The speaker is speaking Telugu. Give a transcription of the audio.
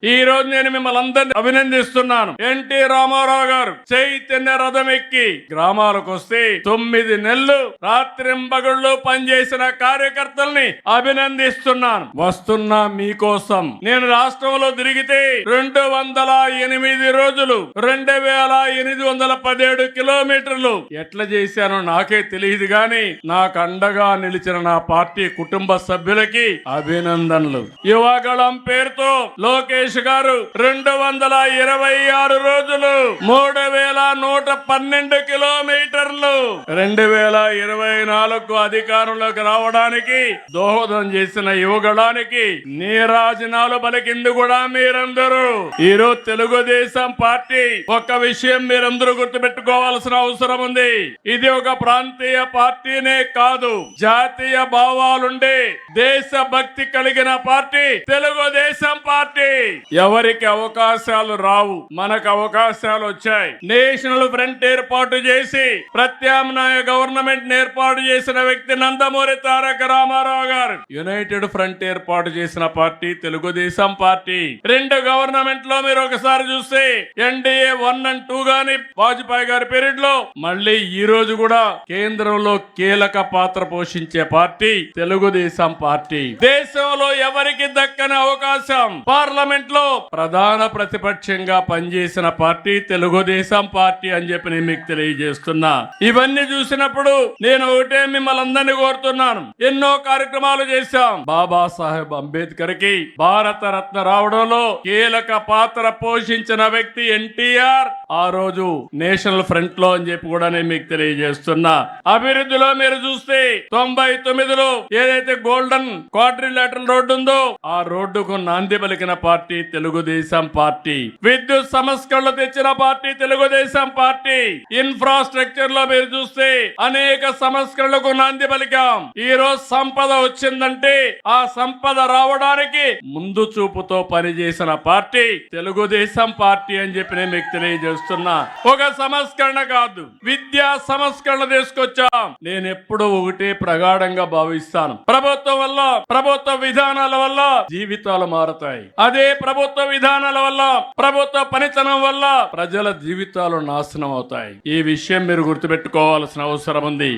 ఈ రోజు నేను మిమ్మల్ని అందరినీ అభినందిస్తున్నాను. ఎన్టీ రామారావు గారు చైతన్య రథం ఎక్కి గ్రామాలకు వస్తే 9 నెలలు రాత్రింబగళ్ళు పనిచేసిన కార్యకర్తల్ని అభినందిస్తున్నాను. వస్తున్నా మీకోసం. నేను రాష్ట్రంలో తిరిగితే 208 రోజులు 2817 కిలోమీటర్లు ఎట్లా చేశానో నాకే తెలియదు గాని నాకు అండగా నిలిచిన నా పార్టీ కుటుంబ సభ్యులకి అభినందనలు. యువగళం పేరుతో లోకేష్ గారు 226 రోజులు 3112 కిలోమీటర్లు 2024 అధికారంలోకి రావడానికి దోహదం చేసిన యువగళానికి నీరాజనాలు పలికింది కూడా మీరందరూ. ఈరోజు తెలుగుదేశం పార్టీ ఒక విషయం మీరందరూ గుర్తుపెట్టుకోవాల్సిన అవసరం ఉంది. ఇది ఒక ప్రాంతీయ పార్టీనే కాదు, జాతీయ భావాలుండే దేశభక్తి కలిగిన పార్టీ తెలుగుదేశం పార్టీ. ఎవరికి అవకాశాలు రావు, మనకు అవకాశాలు వచ్చాయి. నేషనల్ ఫ్రంట్ ఏర్పాటు చేసి ప్రత్యామ్నాయ గవర్నమెంట్ ఏర్పాటు చేసిన వ్యక్తి నందమూరి తారక రామారావు గారు. యునైటెడ్ ఫ్రంట్ ఏర్పాటు చేసిన పార్టీ తెలుగుదేశం పార్టీ. 2 గవర్నమెంట్ లో మీరు ఒకసారి చూస్తే ఎన్డీఏ 1 and 2 గాని వాజ్పేయి గారి పీరియడ్ లో, మళ్ళీ ఈ రోజు కూడా కేంద్రంలో కీలక పాత్ర పోషించే పార్టీ తెలుగుదేశం పార్టీ. దేశంలో ఎవరికి దక్కని అవకాశం పార్లమెంట్ లో ప్రధాన ప్రతిపక్షంగా పనిచేసిన పార్టీ తెలుగుదేశం పార్టీ అని చెప్పి నేను మీకు తెలియజేస్తున్నా. ఇవన్నీ చూసినప్పుడు నేను ఒకటే మిమ్మల్ని అందరినీ కోరుతున్నాను. ఎన్నో కార్యక్రమాలు చేశాం. బాబాసాహెబ్ అంబేద్కర్ కి భారత రత్న రావడంలో కీలక పాత్ర పోషించిన వ్యక్తి ఎన్టీఆర్. ఆ రోజు నేషనల్ ఫ్రంట్ లో అని చెప్పి కూడా నేను మీకు తెలియజేస్తున్నా. అభివృద్ధిలో మీరు చూస్తే 99లో ఏదైతే గోల్డెన్ క్వాడ్రిలేటరల్ రోడ్డు ఉందో ఆ రోడ్డుకు నాంది పలికిన పార్టీ తెలుగుదేశం పార్టీ. విద్యుత్ సంస్కరణలు తెచ్చిన పార్టీ తెలుగుదేశం పార్టీ. ఇన్ఫ్రాస్ట్రక్చర్ లో మీరు చూస్తే అనేక సంస్కరణలకు నాంది పలికాం. ఈ రోజు సంపద వచ్చిందంటే ఆ సంపద రావడానికి ముందు చూపుతో పనిచేసిన పార్టీ తెలుగుదేశం పార్టీ అని చెప్పి నేను మీకు తెలియజేస్తున్నా. ఒక సంస్కరణ కాదు, విద్యా సంస్కరణ తీసుకొచ్చాం. నేను ఎప్పుడూ ఒకటే ప్రగాఢంగా భావిస్తాను. ప్రభుత్వం వల్ల, ప్రభుత్వ విధానాల వల్ల జీవితాలు మారతాయి. అదే ప్రభుత్వ విధానాల వల్ల, ప్రభుత్వ పనితనం వల్ల ప్రజల జీవితాలు నాశనం అవుతాయి. ఈ విషయం మీరు గుర్తుపెట్టుకోవాల్సిన అవసరం ఉంది.